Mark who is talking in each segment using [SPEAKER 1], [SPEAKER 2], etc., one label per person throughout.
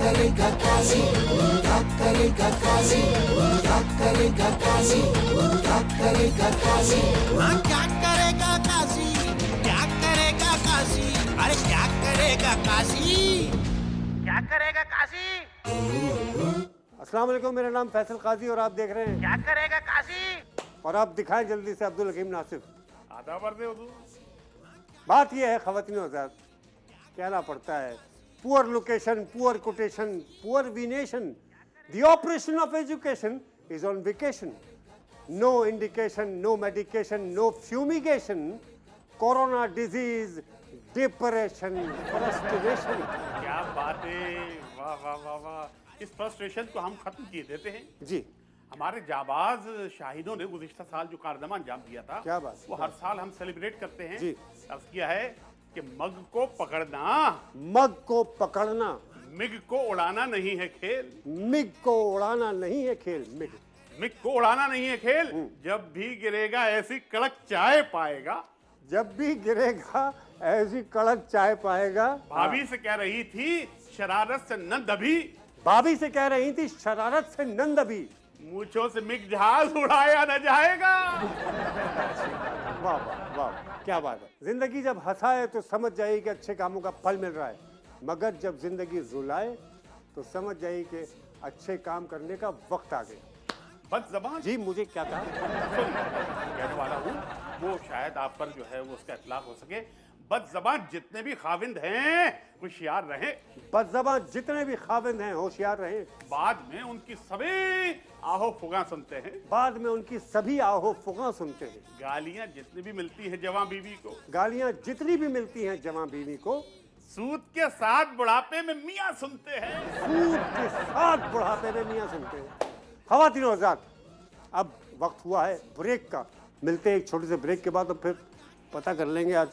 [SPEAKER 1] करेगा काजी, क्या करेगा काजी, क्या करेगा काजी, क्या करेगा काजी,
[SPEAKER 2] हाँ क्या करेगा काजी, क्या करेगा काजी, अरे क्या करेगा काजी, क्या करेगा काजी,
[SPEAKER 3] अस्सलाम वालेकुम, मेरा नाम फैसल काजी और आप देख रहे हैं
[SPEAKER 2] क्या करेगा काजी।
[SPEAKER 3] और आप दिखाएं जल्दी से अब्दुल हकीम नासिर।
[SPEAKER 4] आधा भर दे उधर।
[SPEAKER 3] बात यह है ख़वातीन हज़रात, कहना पड़ता है poor location, poor quotation, poor venation, the operation of education is on vacation, no indication, no medication, no fumigation, corona disease, depression, frustration.
[SPEAKER 4] क्या बात है, वाह वाह वाह वाह। इस फ्रस्ट्रेशन को हम खत्म किए देते हैं।
[SPEAKER 3] जी
[SPEAKER 4] हमारे जाबाज शाहिदों ने गुज़िश्ता साल जो कारनामा अंजाम दिया था,
[SPEAKER 3] क्या बात,
[SPEAKER 4] वो हर साल हम सेलिब्रेट करते हैं।
[SPEAKER 3] जी।
[SPEAKER 4] अर्ज किया है कि मग को पकड़ना,
[SPEAKER 3] मग को पकड़ना,
[SPEAKER 4] मिग को उड़ाना नहीं है खेल।
[SPEAKER 3] मिग को उड़ाना नहीं है खेल।
[SPEAKER 4] मिग को उड़ाना नहीं है खेल, जब भी गिरेगा ऐसी कड़क चाय पाएगा।
[SPEAKER 3] जब भी गिरेगा ऐसी कड़क चाय पाएगा।
[SPEAKER 4] भाभी से कह रही थी शरारत से न दबी,
[SPEAKER 3] भाभी से कह रही थी शरारत से नंद अभी।
[SPEAKER 4] मूंछों से मिग जहाज उड़ाया न जाएगा।
[SPEAKER 3] वाह वाह वाह, क्या बात है। जिंदगी जब हंसाए तो समझ जाइए कि अच्छे कामों का फल मिल रहा है, मगर जब जिंदगी रुलाए तो समझ जाइए कि अच्छे काम करने का वक्त आ गया।
[SPEAKER 4] बदज़बान
[SPEAKER 3] जी मुझे क्या कहा?
[SPEAKER 4] कहने वाला हूँ वो शायद आप पर जो है वो उसका इतलाक हो सके। बदज़बान जितने भी खाविंद हैं होशियार रहें।
[SPEAKER 3] बदज़बान जितने भी खाविंद हैं होशियार रहें।
[SPEAKER 4] बाद में उनकी सभी आहो फुगा सुनते हैं।
[SPEAKER 3] बाद में उनकी सभी आहो फुगा सुनते हैं।
[SPEAKER 4] गालियां जितनी भी मिलती हैं जवां बीवी को,
[SPEAKER 3] गालियां जितनी भी मिलती हैं जवां बीवी को,
[SPEAKER 4] सूद के साथ बुढ़ापे में मियाँ सुनते हैं।
[SPEAKER 3] सूद के साथ बुढ़ापे में मियाँ सुनते हैं। ख़वातीन और हज़रात, अब वक्त हुआ है ब्रेक का। मिलते हैं एक छोटे से ब्रेक के बाद और फिर पता कर लेंगे आज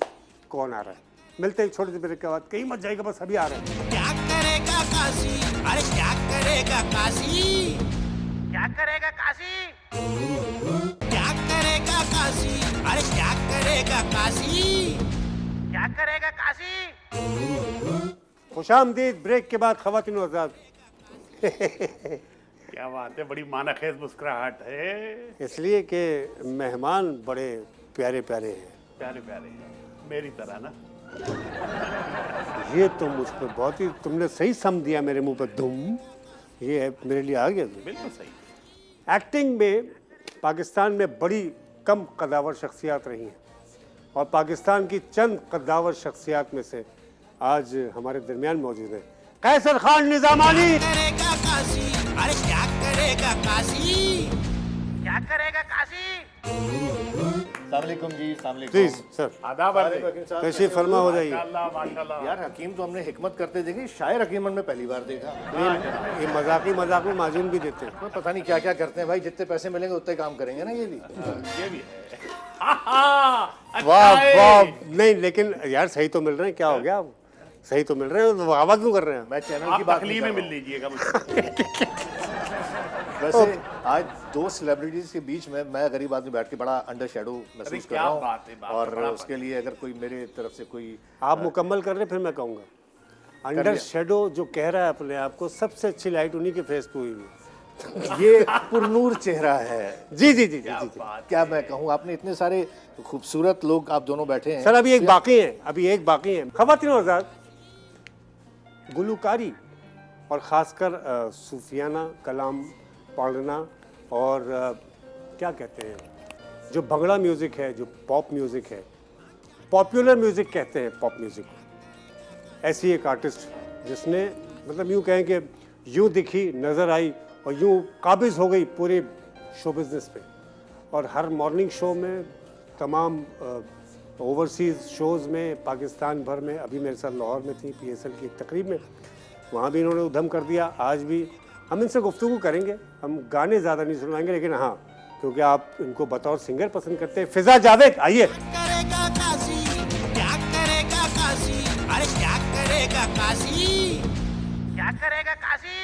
[SPEAKER 3] कौन आ रहा है। मिलते हैं एक छोटे से ब्रेक के बाद, कहीं मत जाएगा, बस अभी आ रहे हैं।
[SPEAKER 2] क्या करेगा काजी, अरे क्या करेगा काजी, क्या करेगा काजी, क्या करेगा काजी, अरे क्या करेगा काजी, क्या करेगा काजी।
[SPEAKER 3] खुशामदीद ब्रेक के बाद ख़वातीन और हज़रात।
[SPEAKER 4] क्या बात है, बड़ी मानखेज मुस्कुराहट है।
[SPEAKER 3] इसलिए कि मेहमान बड़े प्यारे प्यारे हैं।
[SPEAKER 4] प्यारे प्यारे मेरी तरह ना।
[SPEAKER 3] ये तो मुझ पर बहुत ही तुमने सही सम दिया मेरे मुंह पर धुम। ये है मेरे लिए आ गया।
[SPEAKER 4] बिल्कुल सही।
[SPEAKER 3] एक्टिंग में पाकिस्तान में बड़ी कम कद्दावर शख्सियात रही हैं और पाकिस्तान की चंद कद्दावर शख्सियात में से आज हमारे दरमियान मौजूद है कैसर खान निजामानी।
[SPEAKER 2] करेगा काजी, अरे क्या करेगा काजी, क्या करेगा काजी।
[SPEAKER 5] अस्सलामुअलैकुम जी,
[SPEAKER 3] जी सर,
[SPEAKER 4] आदाब
[SPEAKER 3] तशरीफ फरमा हो जाइए।
[SPEAKER 4] माशाल्लाह माशाल्लाह।
[SPEAKER 5] यार हकीम तो हमने हिकमत करते देखी, शायर हकीमन में पहली बार देखा।
[SPEAKER 3] ये मजाक में माजून भी देते हैं।
[SPEAKER 5] पता नहीं क्या क्या करते हैं भाई, जितने पैसे मिलेंगे उतने काम करेंगे ना ये भी।
[SPEAKER 4] ये भी है।
[SPEAKER 3] वाह वाह, नहीं लेकिन यार सही तो मिल रहे हैं। क्या हो गया, सही तो मिल रहे हैं, तो वाह क्यों कर रहे हैं?
[SPEAKER 5] मैं चैनल
[SPEAKER 4] आप
[SPEAKER 5] की बात
[SPEAKER 4] तकलीफ
[SPEAKER 5] नहीं
[SPEAKER 4] में
[SPEAKER 5] कर
[SPEAKER 4] मिल
[SPEAKER 5] रहा हूँ।
[SPEAKER 4] लीजिएगा मुझसे।
[SPEAKER 5] वैसे आज दो सेलिब्रिटीज के बीच में मैं गरीब आदमी बैठ के बड़ा अंडर शेडो महसूस कर
[SPEAKER 4] क्या
[SPEAKER 5] रहा हूँ।
[SPEAKER 4] बात है, बात है,
[SPEAKER 5] और
[SPEAKER 4] बड़ा
[SPEAKER 5] उसके लिए अगर कोई मेरे तरफ से कोई
[SPEAKER 3] आप मुकम्मल कर रहे, फिर मैं कहूँगा। अंडर शेडो जो कह रहा है अपने आप को, सबसे अच्छी लाइट उन्हीं के फेस पे हुई हुई।
[SPEAKER 5] ये पुरनूर चेहरा है।
[SPEAKER 3] जी जी जी जी जी जी।
[SPEAKER 5] क्या मैं कहूँ, आपने इतने सारे खूबसूरत लोग आप दोनों बैठे हैं।
[SPEAKER 3] सर अभी एक बाकी है, अभी एक बाकी है। ख़वातीन और हज़रात, गुलकारी और ख़ासकर सूफियाना कलाम पढ़ना और क्या कहते हैं जो भंगड़ा म्यूज़िक है, जो पॉप म्यूज़िक है, पॉपुलर म्यूज़िक कहते हैं पॉप म्यूज़िक को। ऐसी एक आर्टिस्ट जिसने मतलब यूँ कहें कि यूँ दिखी, नज़र आई और यूँ काबिज़ हो गई पूरे शो बिज़नेस पे। और हर मॉर्निंग शो में, तमाम ओवरसीज़ शोज़ में, पाकिस्तान भर में, अभी मेरे साथ लाहौर में थी PSL की एक तकरीब में, वहाँ भी इन्होंने उधम कर दिया। आज भी हम इनसे गुफ्तगू करेंगे। हम गाने ज़्यादा नहीं सुनवाएंगे, लेकिन हाँ क्योंकि आप इनको बतौर सिंगर पसंद करते हैं, फिज़ा जावेद आइए।
[SPEAKER 2] करेगा काजी, क्या करेगा काजी, अरे क्या करेगा काजी, क्या करेगा काजी।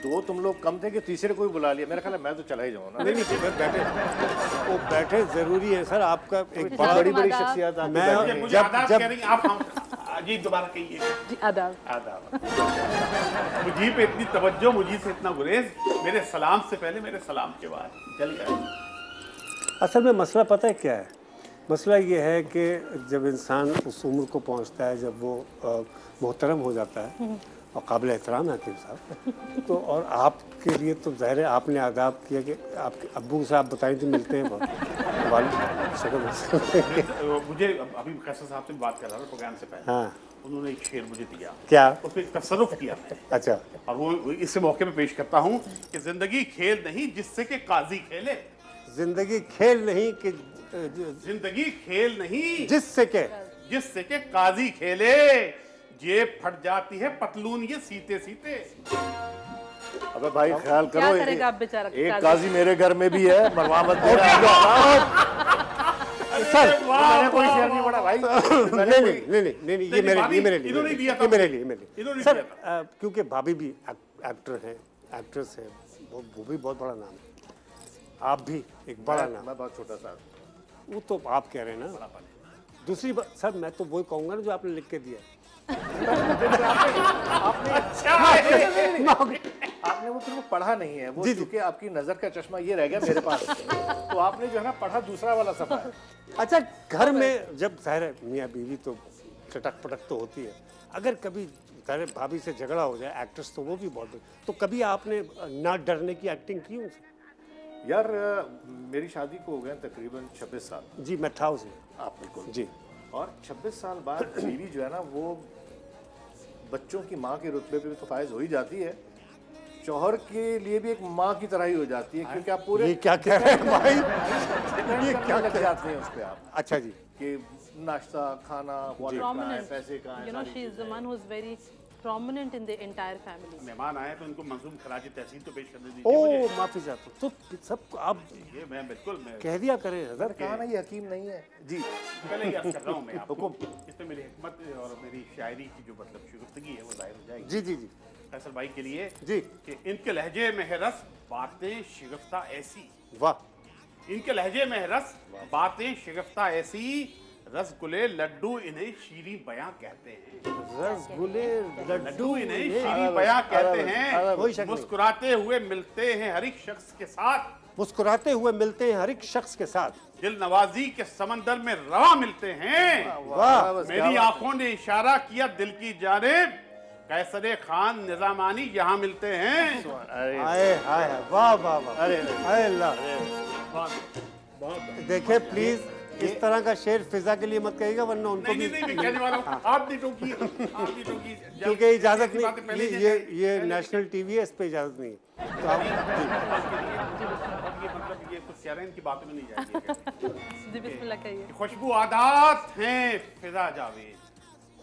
[SPEAKER 5] दो तुम लोग कम थे कि तीसरे कोई बुला लिया। मेरा ख्याल है मैं तो चला ही जाऊँ ना।
[SPEAKER 3] नहीं नहीं बैठे, वो बैठे ज़रूरी है सर। आपका एक
[SPEAKER 5] बड़ी बड़ी शख्सियत आके बैठे हैं।
[SPEAKER 4] मुझे आदाब कह रही हैं, आप जी दोबारा कहिए।
[SPEAKER 6] जी आदाब।
[SPEAKER 4] आदाब। मुझी पे इतनी तवज्जो, मुझी से इतना गुरेज, मेरे सलाम से पहले मेरे सलाम के बाद चल गया।
[SPEAKER 3] असल में मसला पता है क्या है? मसला ये है कि जब इंसान उस उम्र को पहुंचता है जब वो मोहतरम हो जाता है और काबिल एहतराम है हकीम साहब, तो और आपके लिए तो ज़ाहिर है आपने आदाब किया कि आपके अब्बू से आप बताएं तो मिलते हैं
[SPEAKER 4] मुझे अभी कैसर साहब से बात कर रहा था प्रोग्राम से पहले।
[SPEAKER 3] हाँ,
[SPEAKER 4] उन्होंने एक शेर मुझे दिया,
[SPEAKER 3] क्या?
[SPEAKER 4] उसमें एक तसर्रुफ किया मैंने,
[SPEAKER 3] अच्छा,
[SPEAKER 4] और वो इस मौके पे पेश करता हूँ कि जिंदगी खेल नहीं जिससे कि काजी खेले।
[SPEAKER 3] जिंदगी खेल नहीं कि
[SPEAKER 4] जिंदगी खेल नहीं
[SPEAKER 3] जिससे के
[SPEAKER 4] काजी खेले, जेब फट जाती है पतलून ये सीते सीते।
[SPEAKER 5] अबे भाई ख्याल
[SPEAKER 6] क्या
[SPEAKER 5] करो,
[SPEAKER 6] करेगा आप बेचारा
[SPEAKER 5] एक काजी मेरे घर में भी है, मरवा मत देना।
[SPEAKER 3] सर
[SPEAKER 5] मैंने कोई शेर नहीं पढ़ा भाई।
[SPEAKER 3] नहीं, ये मेरे
[SPEAKER 4] इन्होंने दिया था।
[SPEAKER 3] लिए सर, क्योंकि भाभी भी एक्टर हैं, एक्ट्रेस है, वो भी बहुत बड़ा नाम है, आप भी एक बड़ा नाम।
[SPEAKER 5] मैं बहुत छोटा सा।
[SPEAKER 3] वो तो आप कह रहे हैं ना। दूसरी बात सर, मैं तो वही कहूँगा ना जो आपने लिख के दिया।
[SPEAKER 5] आपने वो फिर वो पढ़ा नहीं है, वो चूंकि आपकी नजर का चश्मा ये रह गया मेरे पास, तो आपने जो है ना पढ़ा दूसरा वाला सफा है।
[SPEAKER 3] अच्छा, घर में जब ज़ाहिर है मियाँ बीवी तो चटक पटक तो होती है, अगर कभी ज़ाहिर है भाभी से झगड़ा हो जाए, एक्ट्रेस तो वो भी बहुत, तो कभी आपने ना डरने की एक्टिंग की उनसे?
[SPEAKER 5] यार मेरी शादी को हो गए तकरीबन 26 साल।
[SPEAKER 3] जी, मैं था उसमें।
[SPEAKER 5] आप बिल्कुल
[SPEAKER 3] जी।
[SPEAKER 5] और 26 साल बाद बीवी जो है ना वो बच्चों की माँ के रुतबे पे भी तो फायज हो ही जाती है, शौहर के लिए भी एक माँ की तरह ही हो जाती है, क्योंकि आप पूरे
[SPEAKER 3] ये क्या कह रहे हैं भाई?
[SPEAKER 5] ये क्या लग जाते हैं उस पे आप
[SPEAKER 3] अच्छा जी,
[SPEAKER 5] कि नाश्ता खाना वाटर कहाँ है, पैसे कहाँ है,
[SPEAKER 6] You know, she is the one who is very prominent in the entire family.
[SPEAKER 4] मेहमान आए तो उनको मंजूम खराज तहसीन तो पेश करने दीजिए
[SPEAKER 3] ओ
[SPEAKER 4] मुझे।
[SPEAKER 3] माफी चाहता हूँ, तो सब आप
[SPEAKER 4] ये मैं बिल्कुल मैं
[SPEAKER 3] कह दिया करें हजरत।
[SPEAKER 5] कहा ना ये हकीम नहीं है जी।
[SPEAKER 4] पहले ही अर्ज कर रहा हूँ मैं आपको, इसमें मेरी हिकमत और मेरी शायरी की जो मतलब शुरुआती है वो जाहिर हो जाएगी।
[SPEAKER 3] जी जी जी
[SPEAKER 4] फैसल भाई के लिए
[SPEAKER 3] जी।
[SPEAKER 4] कि इनके लहजे में है रस बातें शिगफ्ता ऐसी,
[SPEAKER 3] वाह,
[SPEAKER 4] इनके लहजे में है रस बातें शिगफ्ता ऐसी, रसगुल्ले लड्डू इन्हें शीरी बयां कहते हैं,
[SPEAKER 3] रसगुल्ले
[SPEAKER 4] लड्डू इन्हें शीरी बयां कहते हैं,
[SPEAKER 3] कोई शक नहीं।
[SPEAKER 4] मुस्कुराते हुए मिलते हैं हर एक शख्स के साथ,
[SPEAKER 3] मुस्कुराते हुए मिलते हैं हर एक शख्स के साथ,
[SPEAKER 4] दिल नवाजी के समंदर में रवा मिलते हैं।
[SPEAKER 3] वाह,
[SPEAKER 4] मेरी आंखों ने इशारा किया दिल की जानिब, कैसरे खान निजामानी यहाँ मिलते हैं।
[SPEAKER 3] आए हाय वाह वाह वाह, अरे अल्लाह। देखे प्लीज इस तरह का शेर फिजा के लिए मत कहिएगा, वरना उनको भी,
[SPEAKER 4] नहीं कहने वाला हूँ, आप नहीं टोकी, आप नहीं टोकी,
[SPEAKER 3] क्योंकि इजाजत
[SPEAKER 4] ऐसी बातें पहले
[SPEAKER 3] नहीं,
[SPEAKER 4] ही
[SPEAKER 3] ये नेशनल टीवी है, इस पे इजाजत नहीं है, तो आप
[SPEAKER 4] ये मतलब ये कुछ कह रहे हैं इनकी बातों में नहीं जाएगी।
[SPEAKER 6] जी बिस्मिल्लाह कहिए।
[SPEAKER 4] खुशबू आदात हैं फिजा जावेद,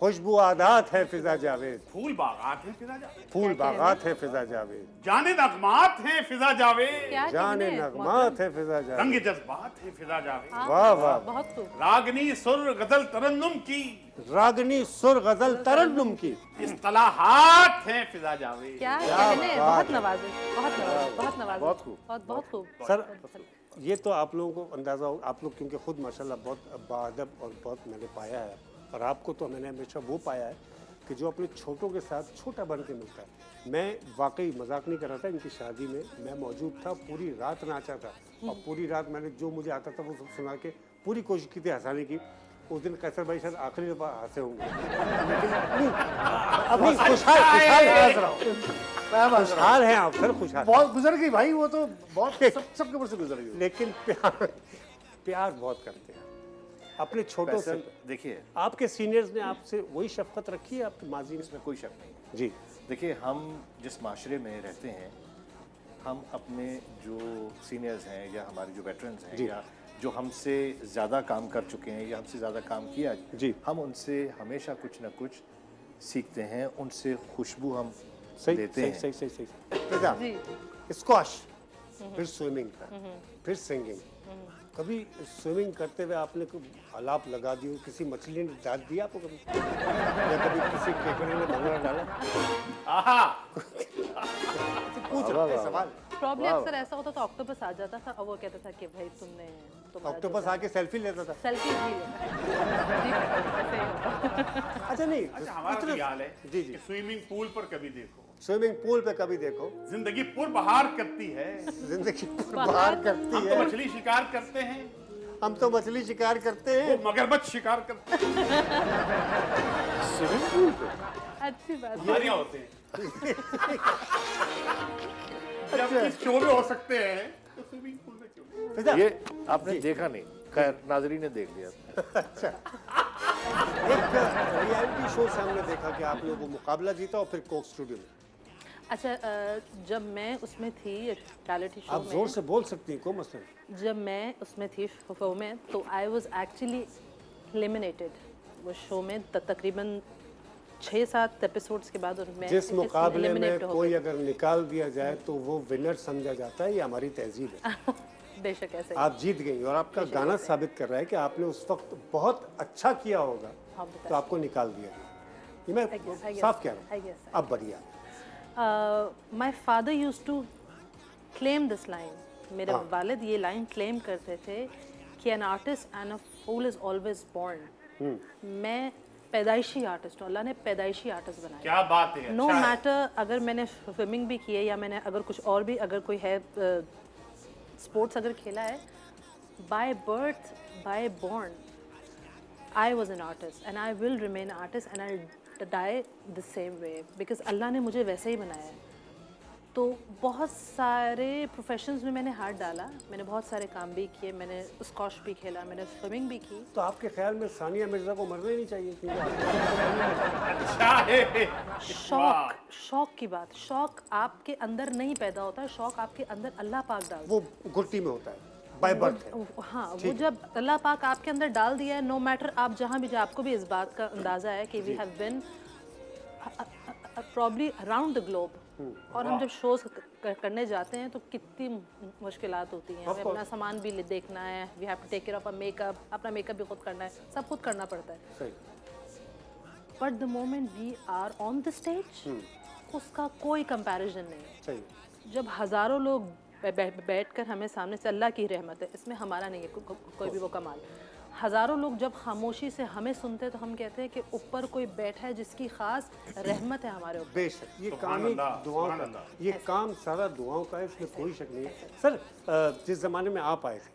[SPEAKER 3] खुशबू आदात है फिजा जावेद,
[SPEAKER 4] फूल बागात हैं फिजा जावेद,
[SPEAKER 3] फूल बागात है फिजा जावेद,
[SPEAKER 4] जाने नगमात हैं फिजा जावेद,
[SPEAKER 6] क्या
[SPEAKER 3] जाने
[SPEAKER 6] कहने?
[SPEAKER 3] नगमात है फिजा जावेद,
[SPEAKER 4] रंग जज्बात हैं फिजा जावेद,
[SPEAKER 3] वाह वाह,
[SPEAKER 6] बहुत खूब।
[SPEAKER 4] रागनी सुर गजल तरन्नुम की,
[SPEAKER 3] रागनी सुर गजल तरन्नुम की,
[SPEAKER 4] इस्तलाहात हैं फिजा जावेद।
[SPEAKER 6] क्या कहने? बहुत नवाजे, बहुत नवाजे, बहुत नवाजे,
[SPEAKER 5] बहुत खूब।
[SPEAKER 6] बहुत खूब।
[SPEAKER 3] सर ये तो आप लोगों को अंदाज़ा हो, आप लोग क्योंकि खुद माशाल्लाह बहुत बाअदब और बहुत मैंने पाया है, और आपको तो मैंने हमेशा वो पाया है कि जो अपने छोटों के साथ छोटा बन के मिलता है। मैं वाकई मजाक नहीं कर रहा था, इनकी शादी में मैं मौजूद था, पूरी रात नाचा था, और पूरी रात मैंने जो मुझे आता था वो सब सुना के पूरी कोशिश की थी हंसाने की। उस दिन कैसर भाई शायद आखिरी दफा हंसे होंगे, लेकिन अभी खुशहाल खुशहाल हैं आप सर, खुशहाल।
[SPEAKER 5] बहुत गुजर गई भाई, वो तो बहुत सबके ऊपर से गुजर गई।
[SPEAKER 3] लेकिन प्यार बहुत करते हैं अपने छोटों से।
[SPEAKER 5] देखिए
[SPEAKER 3] आपके सीनियर्स ने आपसे वही शफकत रखी है आपके माजी में?
[SPEAKER 5] इसमें कोई शक नहीं।
[SPEAKER 3] जी
[SPEAKER 5] देखिए हम जिस माशरे में रहते हैं, हम अपने जो सीनियर्स हैं या हमारे जो वेटरन्स हैं या जो हमसे ज़्यादा काम कर चुके हैं या हमसे ज़्यादा काम किया
[SPEAKER 3] जी,
[SPEAKER 5] हम उनसे हमेशा कुछ ना कुछ सीखते हैं, उनसे खुशबू हम
[SPEAKER 3] सही
[SPEAKER 5] लेते
[SPEAKER 3] सही
[SPEAKER 5] हैं।
[SPEAKER 3] सही सही सही। स्क्वाश, फिर स्विमिंग, फिर सिंगिंग। कभी स्विमिंग करते हुए आपने कोई आलाप लगा दी हो, किसी मछली ने डाल दिया आपको कभी, या कभी किसी केकड़े ने भंगड़ा डाला?
[SPEAKER 4] आहा
[SPEAKER 3] पूछ रहे हैं सवाल।
[SPEAKER 6] प्रॉब्लम अक्सर ऐसा होता तो ऑक्टोपस आ जाता था और वो कहता था कि भाई तुम्हारा
[SPEAKER 3] ऑक्टोपस आके सेल्फी लेता था।
[SPEAKER 6] सेल्फी भी
[SPEAKER 3] अच्छा नहीं,
[SPEAKER 4] अच्छा हमारा भी हाल है
[SPEAKER 3] जी जी।
[SPEAKER 4] कि स्विमिंग पूल पर कभी देखो,
[SPEAKER 3] स्विमिंग पूल पे कभी देखो,
[SPEAKER 4] जिंदगी पुरबहार करती है,
[SPEAKER 3] जिंदगी बाहर करती
[SPEAKER 4] हम तो
[SPEAKER 3] है।
[SPEAKER 4] मछली शिकार करते हैं,
[SPEAKER 3] हम तो मछली शिकार करते हैं।
[SPEAKER 4] वो मगरमच्छ शिकार करते हैं,
[SPEAKER 6] अच्छी बात है।
[SPEAKER 4] हमारे यहाँ होते हैं। जब इस शो में हो सकते हैं तो स्विमिंग पूल में क्यों नहीं?
[SPEAKER 3] अच्छा,
[SPEAKER 5] ये आपने देखा नहीं, खैर नाजरीन ने देख लिया।
[SPEAKER 3] एक रियलिटी शो से हमने देखा कि आपने वो मुकाबला जीता और फिर कोक स्टूडियो में।
[SPEAKER 6] अच्छा जब मैं उसमें थी रियलिटी शो
[SPEAKER 3] आप
[SPEAKER 6] में,
[SPEAKER 3] जोर से बोल सकती हैं, कोई मसला नहीं।
[SPEAKER 6] जब मैं उसमें थी शो में तो आई वाज एक्चुअली एलिमिनेटेड वो शो में। तकरीबन 6-7 एपिसोड्स के बाद उनमें
[SPEAKER 3] जिस मुकाबले में
[SPEAKER 6] eliminate हो
[SPEAKER 3] कोई
[SPEAKER 6] गई।
[SPEAKER 3] अगर निकाल दिया जाए तो वो विनर समझा जाता है, ये हमारी तहजीब है।
[SPEAKER 6] बेशक ऐसे ही।
[SPEAKER 3] आप जीत गई और आपका गाना साबित कर रहा है कि आपने उस वक्त बहुत अच्छा किया होगा
[SPEAKER 6] हाँ, बताइए।
[SPEAKER 3] तो आपको निकाल दिया गया। ये मैं
[SPEAKER 6] I guess,
[SPEAKER 3] साफ कह रहा
[SPEAKER 6] I
[SPEAKER 3] हूँ।
[SPEAKER 6] guess.
[SPEAKER 3] अब बढ़िया।
[SPEAKER 6] My father used to claim this line. मेरे
[SPEAKER 3] हाँ।
[SPEAKER 6] वालिद ये लाइन क्लेम करते थे कि an artist and a fool is always born. मैं पैदाइशी आर्टिस्ट हूँ, अल्लाह ने पैदाइशी आर्टिस्ट बनाया।
[SPEAKER 4] क्या बात है,
[SPEAKER 6] नो
[SPEAKER 4] अच्छा है।
[SPEAKER 6] मैटर अगर मैंने स्विमिंग भी की है या मैंने अगर कुछ और भी अगर कोई है स्पोर्ट्स अगर खेला है, by birth by born I was an artist and I will remain artist and I die the same way because अल्लाह ने मुझे वैसे ही बनाया है। तो बहुत सारे प्रोफेशंस में मैंने हाथ डाला, मैंने बहुत सारे काम भी किए, मैंने स्कॉश भी खेला, मैंने स्विमिंग भी की।
[SPEAKER 3] तो आपके ख्याल में सानिया मिर्जा को मरना ही नहीं चाहिए क्योंकि
[SPEAKER 4] अच्छा है।
[SPEAKER 6] शौक की बात, शौक आपके अंदर नहीं पैदा होता है, शौक आपके अंदर अल्लाह पाक डालता
[SPEAKER 3] वो गुट्टी में होता है, बाय बर्थ है।
[SPEAKER 6] हाँ वो जब अल्लाह पाक आपके अंदर डाल दिया है, नो मैटर आप जहाँ भी जाए, आपको भी इस बात का अंदाज़ा है कि we have been probably around the globe. और हम जब शोज करने जाते हैं तो कितनी मुश्किलात होती हैं, हमें अपना सामान भी देखना है, we have to take care of a makeup, अपना मेकअप भी खुद करना है, सब खुद करना पड़ता है।
[SPEAKER 3] सही।
[SPEAKER 6] But the moment we are on the stage उसका कोई कंपैरिजन नहीं है।
[SPEAKER 3] सही।
[SPEAKER 6] जब हज़ारों लोग बैठकर हमें सामने से, अल्लाह की रहमत है इसमें हमारा नहीं है कोई भी वो कमाल, हज़ारों लोग जब खामोशी से हमें सुनते हैं तो हम कहते हैं कि ऊपर कोई बैठा है जिसकी खास रहमत है हमारे ऊपर।
[SPEAKER 3] बेशक ये
[SPEAKER 4] सुभान
[SPEAKER 3] काम ही
[SPEAKER 4] अल्लाह,
[SPEAKER 3] दुआओं
[SPEAKER 4] सुभान
[SPEAKER 3] का,
[SPEAKER 4] अल्लाह।
[SPEAKER 3] ये काम सारा दुआओं का है, इसमें कोई शक नहीं है। सर जिस ज़माने में आप आए थे,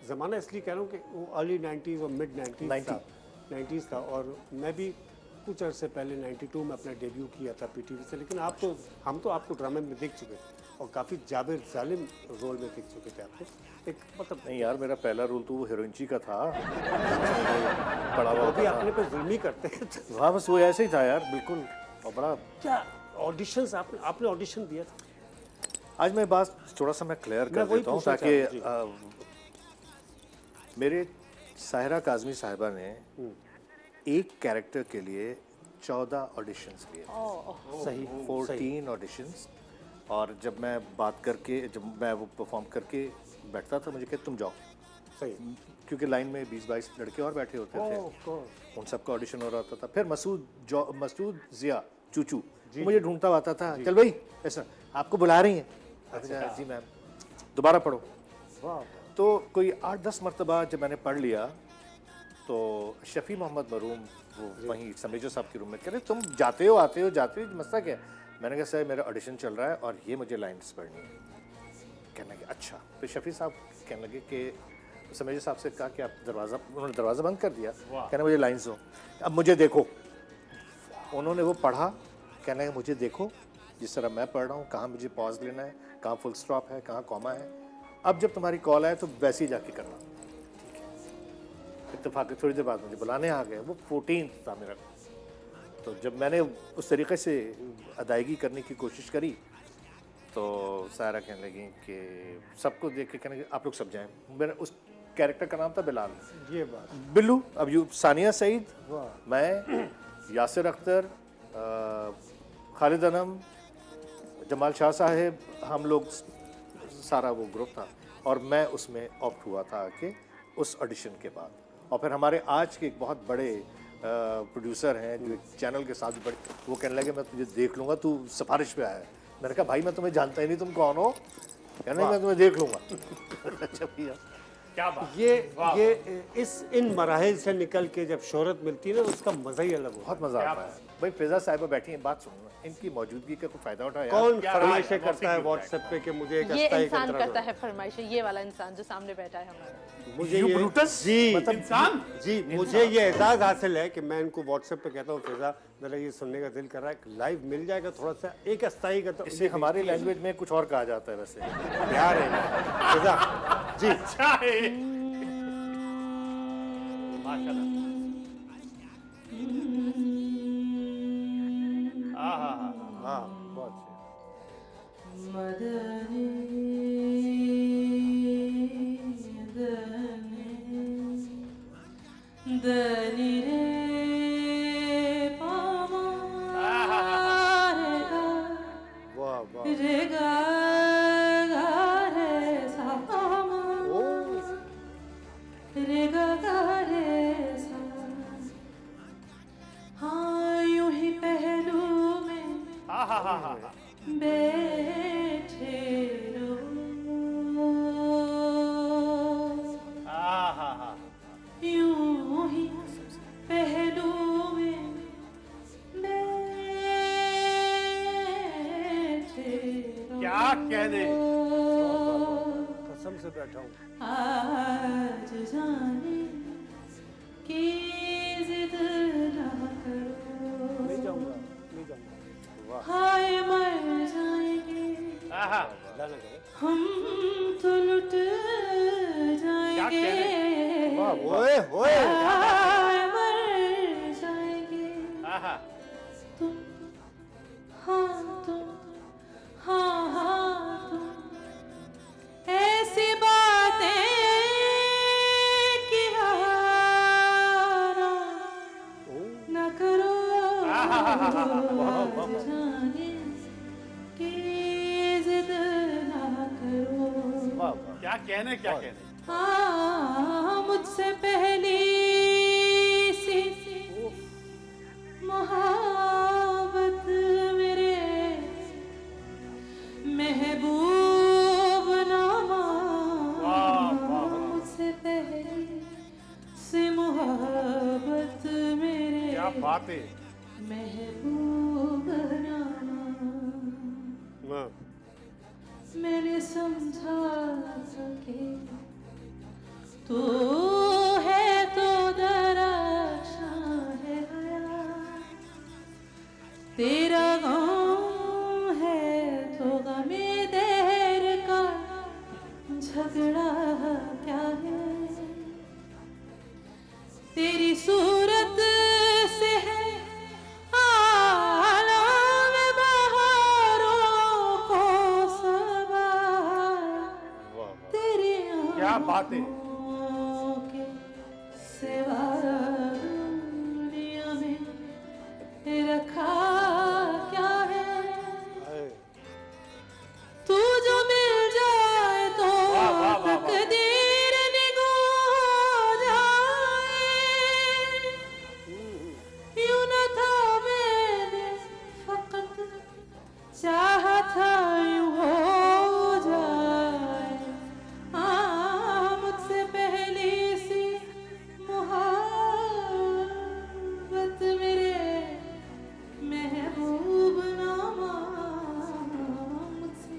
[SPEAKER 3] ज़माना इसलिए कह रहा हूँ कि वो अर्ली 90s और मिड 90s था और मैं भी कुछ अरसे पहले 92 में अपना डेब्यू किया था पीटीवी से, लेकिन हम तो आपको ड्रामे में देख चुके थे और काफ़ी जाबिर जालिम रोल में देख चुके थे आपको। एक मतलब
[SPEAKER 5] नहीं यार, मेरा पहला रोल तो वो हीरोइनची का था, पड़ा हुआ
[SPEAKER 3] वो भी
[SPEAKER 5] होता
[SPEAKER 3] अपने पे जुल्मी करते हैं।
[SPEAKER 5] था। हाँ बस वो ऐसे ही था यार, बिल्कुल। और बड़ा
[SPEAKER 3] क्या ऑडिशंस आपने ऑडिशन दिया था?
[SPEAKER 5] आज मैं बात थोड़ा सा मैं क्लियर कर
[SPEAKER 3] वही
[SPEAKER 5] देता हूँ
[SPEAKER 3] पूछना
[SPEAKER 5] ताकि
[SPEAKER 3] चाह रहा हूँ,
[SPEAKER 5] मेरे साहिरा काज़मी साहिबा ने एक कैरेक्टर के लिए 14 ऑडिशंस लिए,
[SPEAKER 3] सही
[SPEAKER 5] 14 ऑडिशंस। और जब मैं बात करके, जब मैं वो परफॉर्म करके बैठता था, मुझे कहते तुम जाओ,
[SPEAKER 3] सही।
[SPEAKER 5] क्योंकि लाइन में 20-22 लड़के और बैठे होते थे,
[SPEAKER 3] Of course।
[SPEAKER 5] उन सबका ऑडिशन हो रहा था। फिर मसूद जिया चूचू मुझे ढूंढता हुआ आता था, चल भाई ऐसा आपको बुला रही हैं। अच्छा जी मैम, दोबारा पढ़ो।
[SPEAKER 3] वाह।
[SPEAKER 5] तो कोई 8-10 मरतबा जब मैंने पढ़ लिया तो शफ़ी मोहम्मद मरूम वो वहीं समेजो साहब के रूम में कह रहे तुम जाते हो आते हो मसला क्या है? मैंने कहा सर मेरा ऑडिशन चल रहा है और ये मुझे लाइन्स पढ़नी है। कहने लगे अच्छा। फिर शफ़ी साहब कहने लगे कि समेजो साहब से कहा कि आप उन्होंने दरवाज़ा बंद कर दिया, कहने मुझे लाइन्स दो, अब मुझे देखो। उन्होंने वो पढ़ा, कहने लगे मुझे देखो जिस तरह मैं पढ़ रहा हूँ, कहाँ मुझे पॉज लेना है, कहाँ फुल स्टॉप है, कहाँ कॉमा है, अब जब तुम्हारी कॉल आए तो वैसे ही जाके करना। इत्तेफाक थोड़ी देर बाद मुझे बुलाने आ गए, वो 14 था मेरा। तो जब मैंने उस तरीके से अदायगी करने की कोशिश करी तो सारा कहने लगी कि सबको देख के कहने लगे आप लोग सब जाएं। मैंने उस कैरेक्टर का नाम था बिलाल,
[SPEAKER 3] ये बात।
[SPEAKER 5] बिल्लू। अब यू सानिया सईद,
[SPEAKER 3] वाह।
[SPEAKER 5] मैं, यासिर अख्तर, खालिद अनम, जमाल शाह साहेब, हम लोग सारा वो ग्रुप था और मैं उसमें ऑप्ट हुआ था कि उस ऑडिशन के बाद। और फिर हमारे आज के एक बहुत बड़े प्रोड्यूसर हैं जो एक चैनल के साथ भी बड़े, वो कहने लगे मैं तुझे देख लूँगा, तू सिफारिश पे आया है। मैंने कहा भाई मैं तुम्हें जानता ही नहीं, तुम कौन हो? कह नहीं मैं तुम्हें देख लूंगा। अच्छा भैया,
[SPEAKER 4] क्या बात।
[SPEAKER 3] ये इन मराहिल से निकल के जब शोहरत मिलती है ना, उसका मजा ही अलग होता
[SPEAKER 5] बहुत मजा आता है भाई। फिजा साहिबा बैठी हैं, बात सुनो ना, इनकी मौजूदगी का कोई फायदा उठाया?
[SPEAKER 3] है। कौन
[SPEAKER 4] क्या
[SPEAKER 3] फरमाइशें
[SPEAKER 4] राय है?
[SPEAKER 3] करता है
[SPEAKER 4] Gossip
[SPEAKER 3] व्हाट्सएप पे कि मुझे एक
[SPEAKER 6] ये
[SPEAKER 3] अस्थायी
[SPEAKER 6] इंसान
[SPEAKER 3] कंतरा
[SPEAKER 6] करता
[SPEAKER 3] दो?
[SPEAKER 6] है फरमाइशें, ये वाला इंसान जो सामने बैठा है हमारा।
[SPEAKER 3] मुझे
[SPEAKER 5] You
[SPEAKER 3] ये
[SPEAKER 5] Brutus?
[SPEAKER 3] जी
[SPEAKER 5] मतलब
[SPEAKER 4] इंसान
[SPEAKER 3] जी मुझे ये एहसास हासिल है कि मैं इनको व्हाट्सएप पे कहता हूँ फिजा मेरा ये सुनने का दिल कर रहा है, लाइव मिल जाएगा थोड़ा सा एक अस्थायी का, तो
[SPEAKER 5] इसे हमारी लैंग्वेज में कुछ और कहा जाता है वैसे।
[SPEAKER 3] प्यार है फिजा जी।
[SPEAKER 4] अच्छा है। माशाल्लाह।
[SPEAKER 3] हाँ बहुत अच्छे। वाह वाह
[SPEAKER 6] हाँ यूं ही पहलू में
[SPEAKER 4] हाँ हाँ हाँ हाँ हाँ।
[SPEAKER 6] बैठे रहो,
[SPEAKER 4] हाँ हाँ हाँ।
[SPEAKER 6] यूं ही पहलू में बैठे रहो।
[SPEAKER 4] क्या कहने।
[SPEAKER 3] कसम से बैठा हूँ।
[SPEAKER 6] आज जाने की जिद ना करो,
[SPEAKER 3] नहीं जाऊंगा नहीं जाऊंगा।
[SPEAKER 6] हाय मर जाएंगे
[SPEAKER 4] हाँ हाँ।
[SPEAKER 3] अल्लाह ना करे।
[SPEAKER 6] हम तो लुट जाएंगे,
[SPEAKER 3] ओए ओए
[SPEAKER 6] हाय मर जाएंगे
[SPEAKER 4] हाँ हाँ।
[SPEAKER 6] तुम, हाँ तुम, हाँ हाँ तुम, ऐसी बातें किया न करो, जाने की जिद ना करो।
[SPEAKER 4] क्या कहने क्या कहने।
[SPEAKER 6] हाँ मुझसे पहली सी मोहब्बत मेरे महबूब नामा, मुझसे पहली सी मोहब्बत मेरे
[SPEAKER 4] क्या बात है।
[SPEAKER 6] महबूब नामा,
[SPEAKER 3] हाँ।
[SPEAKER 6] मैंने समझा सके तू है तो दराशां है हया, तेरा गम है तो गमे देर का झगड़ा क्या है, तेरी सूरत से है आलम बहारों को सबा, तेरी
[SPEAKER 4] क्या बात है।
[SPEAKER 6] आँखों के सिवा दुनिया में रखा क्या है, तू जो मिल जाए तो
[SPEAKER 4] वाह, वाह, वाह, वाह।
[SPEAKER 6] तकदीर निगो जाए, यूं न था मैंने फकत चाहा था यूं हो जाए, मुझसे पहली सी मोहब्बत मेरे महबूब नामा, मुझसे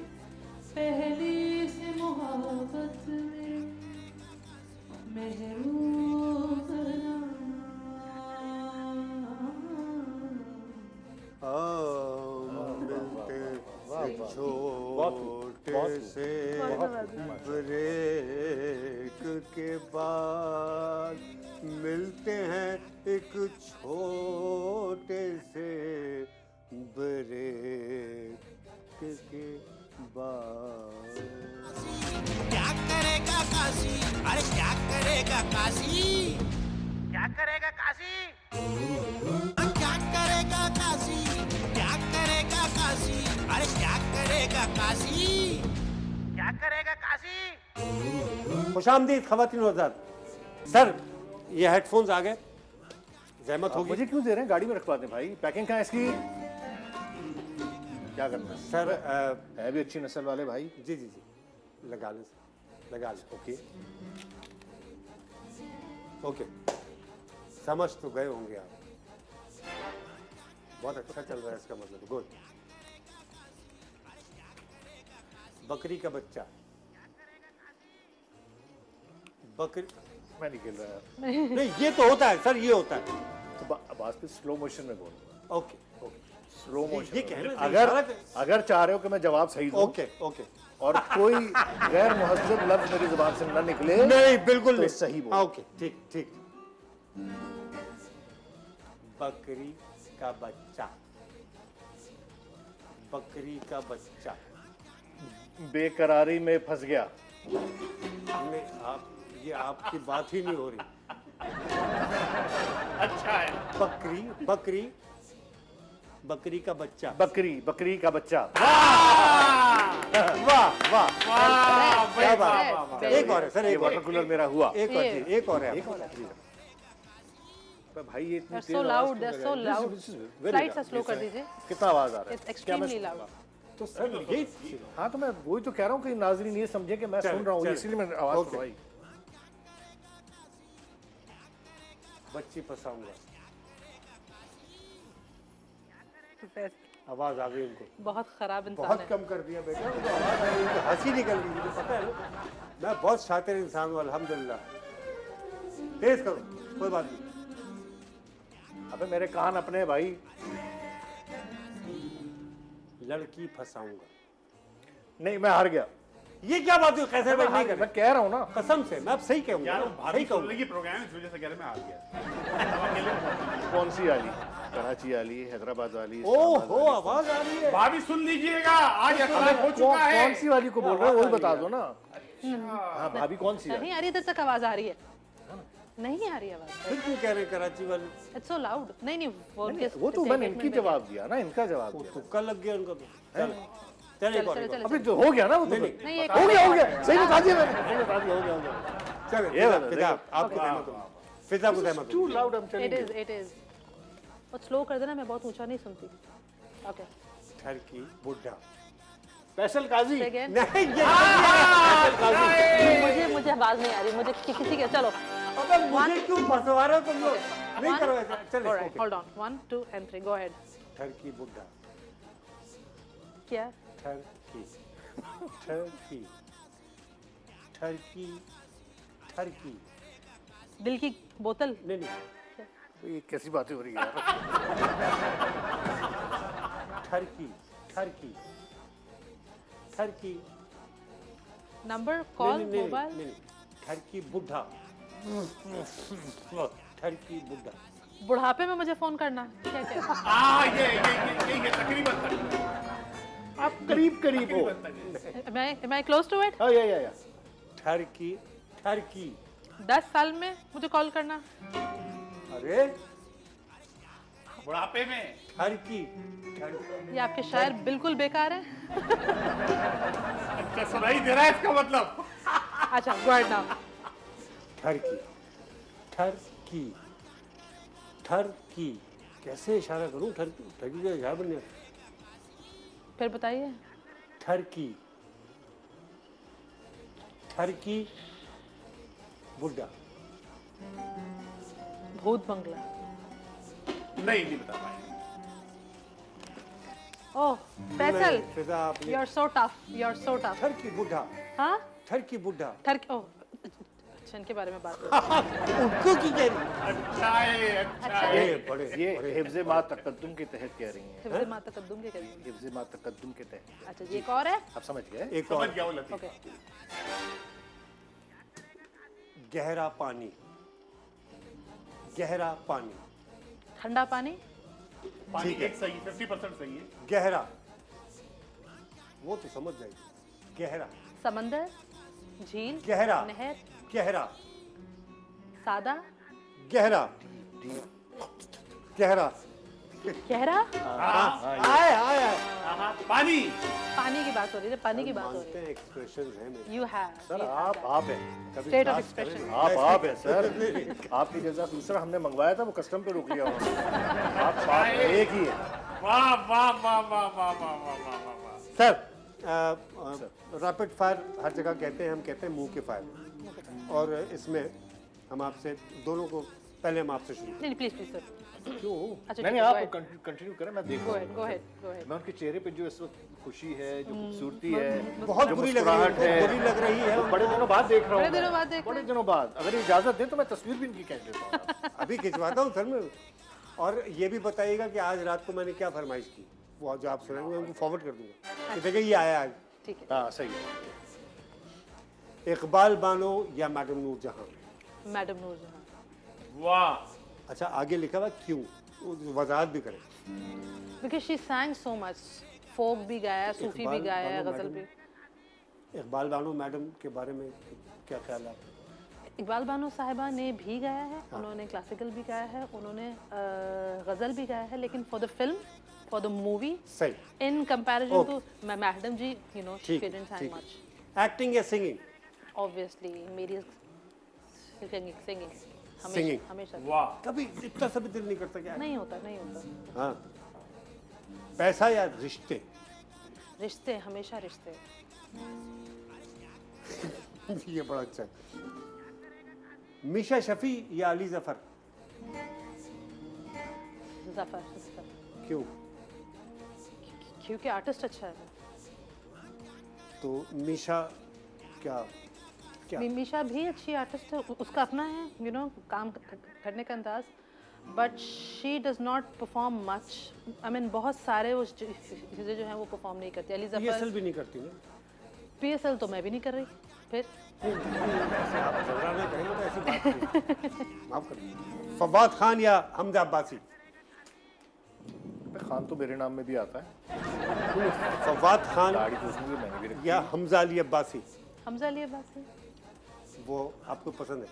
[SPEAKER 6] पहली सी मोहब्बत मेरे महबूब नामा।
[SPEAKER 3] मिलते एक छोटे से ब्रेक के बाद मिलते हैं एक छोटे से ब्रेक के बाद।
[SPEAKER 2] क्या करेगा काशी, अरे क्या करेगा काशी, क्या करेगा काशी, क्या करेगा काशी, क्या करेगा काशी, अरे क्या करेगा काशी, क्या करेगा काशी।
[SPEAKER 3] खुशामदीद ख़वातीन और हज़रात। सर ये हेडफोन्स आ गए, जहमत होगी।
[SPEAKER 5] मुझे क्यों दे रहे हैं? गाड़ी में रखवा दें भाई। पैकिंग कहाँ है इसकी? क्या करना है?
[SPEAKER 3] सर
[SPEAKER 5] है भी अच्छी नस्ल वाले भाई।
[SPEAKER 3] जी जी जी लगा लें सर, लगा लें।
[SPEAKER 5] ओके
[SPEAKER 3] ओके, समझ तो गए होंगे आप। बहुत अच्छा चल रहा है इसका मतलब, गुड। बकरी का बच्चा, बकरी
[SPEAKER 5] मैं नहीं खेल रहा यार।
[SPEAKER 3] नहीं, ये तो होता है सर, ये होता है।
[SPEAKER 5] तो आवाज पे स्लो मोशन में बोलूंगा।
[SPEAKER 3] ओके ओके,
[SPEAKER 5] स्लो मोशन
[SPEAKER 3] ये कहना
[SPEAKER 5] अगर चाह रहे हो कि मैं जवाब सही दूं
[SPEAKER 3] ओके ओके,
[SPEAKER 5] और कोई गैर मुहज्जब लफ्ज मेरी जुबान से न निकले,
[SPEAKER 3] नहीं बिल्कुल
[SPEAKER 5] तो
[SPEAKER 3] नहीं,
[SPEAKER 5] सही बोल।
[SPEAKER 3] ओके ठीक ठीक। बकरी का बच्चा, बकरी का बच्चा।
[SPEAKER 5] बेकरारी में फंस गया।
[SPEAKER 3] नहीं, आप ये आपकी बात ही नहीं हो रही।
[SPEAKER 4] अच्छा है।
[SPEAKER 3] बकरी बकरी, बकरी का बच्चा।
[SPEAKER 5] बकरी का बच्चा।
[SPEAKER 3] वाह वाह,
[SPEAKER 4] वाह
[SPEAKER 3] क्या
[SPEAKER 4] भाई,
[SPEAKER 3] बात
[SPEAKER 4] वाह,
[SPEAKER 3] है।
[SPEAKER 4] वाह, वाह।
[SPEAKER 3] एक और है सर,
[SPEAKER 5] ये
[SPEAKER 3] एक और
[SPEAKER 5] वाटर कूलर मेरा हुआ।
[SPEAKER 3] एक और
[SPEAKER 6] ये।
[SPEAKER 3] जी, एक और है।
[SPEAKER 5] पर भाई ये इतनी
[SPEAKER 6] They're
[SPEAKER 5] तेज
[SPEAKER 6] so
[SPEAKER 5] आवाज
[SPEAKER 6] loud,
[SPEAKER 5] क्यों
[SPEAKER 6] they're
[SPEAKER 5] लगा
[SPEAKER 6] so
[SPEAKER 5] रहे हैं?
[SPEAKER 6] loud.
[SPEAKER 5] This is very
[SPEAKER 6] Slight सा
[SPEAKER 5] loud.
[SPEAKER 6] slow कर दीजिए।
[SPEAKER 5] कितना आवाज आ रहा
[SPEAKER 6] It's
[SPEAKER 5] है? क्या मैं
[SPEAKER 6] extremely loud.
[SPEAKER 3] तो सर ये
[SPEAKER 5] हाँ तो मैं वही तो कह रहा हूँ कि नाज़रीन ये समझे कि मैं
[SPEAKER 3] चल,
[SPEAKER 5] सुन रहा हूँ,
[SPEAKER 3] चल।
[SPEAKER 5] इसीलिए मैंने आवाज
[SPEAKER 3] Okay.
[SPEAKER 5] सुनवाई।
[SPEAKER 3] बच्ची फंसाऊंगा। आवाज आ गई उनको।
[SPEAKER 6] बहुत खराब इंसान
[SPEAKER 3] बहुत
[SPEAKER 6] है।
[SPEAKER 3] कम कर दिया बेटा, उनको आवाज आ गई, उनको हंसी निकल गई। मुझे पता है ना, मैं बहुत शातिर इंसान हूँ अल्हम्दुलिल्लाह। तेज करो, कोई बात नहीं।
[SPEAKER 5] अबे मेरे कान अपने भाई।
[SPEAKER 3] लड़की फंसाऊंगा।
[SPEAKER 5] नहीं मैं हार गया।
[SPEAKER 3] ये क्या बात हुई? कैसे भाई नहीं
[SPEAKER 5] मैं
[SPEAKER 3] कर
[SPEAKER 5] कह रहा हूँ ना।
[SPEAKER 3] कसम से मैं अब सही कहूंगा,
[SPEAKER 4] यार वो
[SPEAKER 3] सही
[SPEAKER 4] भाभी सुन
[SPEAKER 3] कहूंगा।
[SPEAKER 4] रही प्रोग्राम, इस वजह से कह रहे मैं हार गया। अब अकेले
[SPEAKER 5] कौन सी वाली? कराची वाली, हैदराबाद वाली?
[SPEAKER 3] ओहो, आवाज आ रही है।
[SPEAKER 4] भाभी सुन लीजिएगा, आज अखबार हो चुका
[SPEAKER 5] कौन
[SPEAKER 4] है।
[SPEAKER 5] सी वाली को बोल रहे हो वही बता दो ना। हाँ भाभी कौन सी वाली?
[SPEAKER 6] नहीं आ रही, इधर तक आवाज आ रही है। नहीं आ रही आवाज।
[SPEAKER 3] फिर क्यों कह रहे हैं कराची वाली?
[SPEAKER 6] It's so loud. नहीं नहीं, वो उनके
[SPEAKER 5] वो तो मैंने इनकी जवाब दिया ना, इनका जवाब
[SPEAKER 3] वो
[SPEAKER 5] दिया।
[SPEAKER 3] तुक्का लग गया उनका तो। चल चल एक और, एक और।
[SPEAKER 5] अबे जो हो गया ना वो तो
[SPEAKER 3] नहीं,
[SPEAKER 5] फिर।
[SPEAKER 6] नहीं, एक
[SPEAKER 5] हो गया सही बता दिया मैंने। सही बता दिया, हो गया।
[SPEAKER 3] चल
[SPEAKER 5] ये
[SPEAKER 3] फिजा,
[SPEAKER 5] बता,
[SPEAKER 3] फिजा,
[SPEAKER 5] देखो।
[SPEAKER 3] आपको सहमत हूँ। फिजा को सहमत
[SPEAKER 5] Too
[SPEAKER 3] हूँ।
[SPEAKER 5] loud, I'm telling you.
[SPEAKER 6] It is बहुत स्लो कर देना, मैं बहुत ऊंचा नहीं सुनती। ओके
[SPEAKER 3] ठरकी बुढ़ा।
[SPEAKER 5] स्पेशल काजी।
[SPEAKER 6] अगेन
[SPEAKER 3] नहीं ये
[SPEAKER 6] मुझे आवाज नहीं आ रही, मुझे किसी के चलो।
[SPEAKER 3] अबे मुझे क्यों फंसवा रहे हो तुम लोग? नहीं करो ऐसा। चल
[SPEAKER 6] alright, hold on. 1 2 and 3 go ahead.
[SPEAKER 3] ठरकी बुढ़ा।
[SPEAKER 6] क्या?
[SPEAKER 3] ठरकी ठरकी ठरकी ठरकी।
[SPEAKER 6] दिल की बोतल।
[SPEAKER 3] नहीं नहीं,
[SPEAKER 5] ये कैसी बातें हो रही है यार?
[SPEAKER 3] ठरकी ठरकी ठरकी।
[SPEAKER 6] नंबर कॉल
[SPEAKER 3] नहीं, नहीं,
[SPEAKER 6] मोबाइल।
[SPEAKER 3] नहीं, ठरकी बुढ़ा। ठरकी बुढ़ा।
[SPEAKER 6] बुढ़ापे में मुझे फोन करना क्या क्या?
[SPEAKER 4] ये तकरीबन
[SPEAKER 5] आप करीब करीब हो।
[SPEAKER 6] Am I close to it?
[SPEAKER 5] हाँ या।
[SPEAKER 3] ठरकी ठरकी।
[SPEAKER 6] 10 साल में मुझे कॉल करना।
[SPEAKER 3] अरे
[SPEAKER 4] बुढ़ापे में
[SPEAKER 3] ठरकी ठरकी।
[SPEAKER 6] ये आपके शायर बिल्कुल बेकार है।
[SPEAKER 4] अच्छा सुनाई दे रहा है इसका मतलब।
[SPEAKER 6] अच्छा गो अहेड नाउ।
[SPEAKER 3] ठरकी ठरकी ठरकी। कैसे इशारा करूं? ठरकी ठरकी का इशारा बनने।
[SPEAKER 6] फिर बताइए।
[SPEAKER 3] ठरकी ठरकी बुढ़ा।
[SPEAKER 6] भूत बंगला।
[SPEAKER 4] नहीं बता पाए।
[SPEAKER 6] ओह फैसल,
[SPEAKER 3] फिजा आपने
[SPEAKER 6] you are so tough, you are so tough.
[SPEAKER 3] ठरकी बुढ़ा।
[SPEAKER 6] हाँ
[SPEAKER 3] ठरकी बुढ़ा।
[SPEAKER 6] ठरकी। ओह अच्छा, इनके बारे में बात करो।
[SPEAKER 3] उनको की कह रही?
[SPEAKER 4] अच्छा है, अच्छा है।
[SPEAKER 3] ये बड़े
[SPEAKER 5] ये हिफ्ज़ मा तकद्दुम के तहत कह रही हैं।
[SPEAKER 6] हिफ्ज़ मा तकद्दुम के कहते हैं।
[SPEAKER 5] हिफ्ज़ मा तकद्दुम के तहत।
[SPEAKER 6] अच्छा ये एक और है।
[SPEAKER 5] आप समझ गए?
[SPEAKER 3] एक
[SPEAKER 4] समझ
[SPEAKER 3] और।
[SPEAKER 4] गया वो लतीफ।
[SPEAKER 6] ओके
[SPEAKER 3] गहरा पानी। गहरा पानी।
[SPEAKER 6] ठंडा पानी।
[SPEAKER 4] पानी
[SPEAKER 3] ठीक है।
[SPEAKER 4] एक सही, 50% सही है।
[SPEAKER 3] गहरा, वो तो समझ जाएगी। गहरा
[SPEAKER 6] समंदर, झील,
[SPEAKER 3] गहरा
[SPEAKER 6] नहर,
[SPEAKER 3] गहरा
[SPEAKER 6] सादा,
[SPEAKER 3] गहरा गहरा।
[SPEAKER 6] गहरा।
[SPEAKER 3] आए आए आए।
[SPEAKER 4] पानी।
[SPEAKER 6] पानी की बात हो रही है, पानी की बात हो रही
[SPEAKER 3] मानते हैं एक्सप्रेशंस हैं मेरे।
[SPEAKER 6] है। यू हैव
[SPEAKER 5] सर आप हैं।
[SPEAKER 3] कभी
[SPEAKER 6] स्टेट ऑफ
[SPEAKER 3] बात
[SPEAKER 6] एक्सप्रेशन।
[SPEAKER 3] करें।
[SPEAKER 5] आप हैं सर। आपकी जैसा दूसरा हमने मंगवाया था वो कस्टम पे रोक लिया उन्होंने। आप एक ही है।
[SPEAKER 4] वाह वाह वाह वाह वाह वाह वाह वाह।
[SPEAKER 3] सर रैपिड फायर हर जगह कहते हैं, हम कहते हैं मुंह के फायर, और इसमें हम आपसे दोनों को पहले हम आपसे शुरू
[SPEAKER 6] नहीं प्लीज प्लीज सर
[SPEAKER 3] क्यों
[SPEAKER 6] अच्छा
[SPEAKER 5] नहीं
[SPEAKER 6] ठीक
[SPEAKER 5] नहीं,
[SPEAKER 6] है,
[SPEAKER 5] आप
[SPEAKER 6] go ahead.
[SPEAKER 5] कंटिन्यू करें, मैं देख
[SPEAKER 6] Go
[SPEAKER 5] रहा
[SPEAKER 6] ahead,
[SPEAKER 5] हूँ।
[SPEAKER 6] go ahead, go ahead.
[SPEAKER 5] मैं उनके चेहरे पे जो इस वक्त खुशी है, जो खूबसूरती है,
[SPEAKER 3] बहुत
[SPEAKER 5] जो
[SPEAKER 3] बुरी लग रही है,
[SPEAKER 5] मुस्कुराहट
[SPEAKER 3] बहुत बुरी लग रही है
[SPEAKER 5] वो बड़े दिनों बाद देख रहा हूँ
[SPEAKER 6] बड़े
[SPEAKER 5] मैं।
[SPEAKER 6] दिनों बाद देख
[SPEAKER 5] बड़े
[SPEAKER 6] रहे हैं।
[SPEAKER 5] दिनों बाद अगर इजाजत दें तो मैं तस्वीर भी इनकी खींच लेता हूँ।
[SPEAKER 3] अभी खिंचवाता हूँ सर मैं। और ये भी बताइएगा कि आज रात को मैंने क्या फरमाइश की, वो जो आप सुनाएंगे मैं उनको फॉरवर्ड कर दूंगा कि देखिए ये आया आज।
[SPEAKER 6] ठीक है
[SPEAKER 5] हाँ सही है।
[SPEAKER 3] इकबाल बानो या मैडम नूर जहां।
[SPEAKER 6] मैडम नूरजहां
[SPEAKER 4] वाह,
[SPEAKER 3] अच्छा आगे लिखा हुआ क्यों, वजाहत भी करें।
[SPEAKER 6] Because she sang so much, फोक भी गाया, सूफी भी
[SPEAKER 3] इकबाल
[SPEAKER 6] गाया,
[SPEAKER 3] बानो
[SPEAKER 6] गजल
[SPEAKER 3] मैडम-
[SPEAKER 6] भी।
[SPEAKER 3] इकबाल बानो मैडम के बारे में क्या ख्याल है आपका?
[SPEAKER 6] इकबाल बानो साहिबा ने भी गाया है, उन्होंने क्लासिकल भी गाया है, उन्होंने गजल भी गाया है, लेकिन for the film, for the movie,
[SPEAKER 3] सही,
[SPEAKER 6] in comparison to madam ji, you know she
[SPEAKER 3] ठीक
[SPEAKER 6] डिडंट sang
[SPEAKER 3] ठीक।
[SPEAKER 6] much.
[SPEAKER 3] एक्टिंग या सिंगिंग?
[SPEAKER 6] Obviously मेरी सिंगिंग
[SPEAKER 3] Singing.
[SPEAKER 6] हमेशा
[SPEAKER 4] वाह,
[SPEAKER 3] कभी इतना सब दिल नहीं करता क्या?
[SPEAKER 6] नहीं होता
[SPEAKER 3] हाँ, पैसा या रिश्ते?
[SPEAKER 6] रिश्ते, हमेशा रिश्ते।
[SPEAKER 3] ये बड़ा अच्छा है। मीशा शफी या अली जफर?
[SPEAKER 6] जफर
[SPEAKER 3] क्यों?
[SPEAKER 6] क्योंकि आर्टिस्ट अच्छा है।
[SPEAKER 3] तो मीशा क्या क्या?
[SPEAKER 6] मीशा भी अच्छी आर्टिस्ट है, उसका अपना है यू नो काम करने का अंदाज, but she does not perform much. I mean बहुत सारे वो चीज़ें जो हैं वो परफॉर्म नहीं करती। अली
[SPEAKER 3] पीएसएल
[SPEAKER 6] जफर,
[SPEAKER 3] भी नहीं करती ना?
[SPEAKER 6] पीएसएल तो मैं भी नहीं कर रही। फिर
[SPEAKER 3] आप झगड़ाना कहेंगे तो ऐसी बात नहीं। माफ करिए। फवाद खान या हमजा अब्बासी?
[SPEAKER 5] खान तो मेरे नाम में भी आता है,
[SPEAKER 3] फवाद खान
[SPEAKER 5] गाड़ी तो उसमें भी मैंने भी रखी।
[SPEAKER 3] या हमजा अली अब्बासी?
[SPEAKER 6] हमजा अली अब्बासी
[SPEAKER 3] वो आपको पसंद है?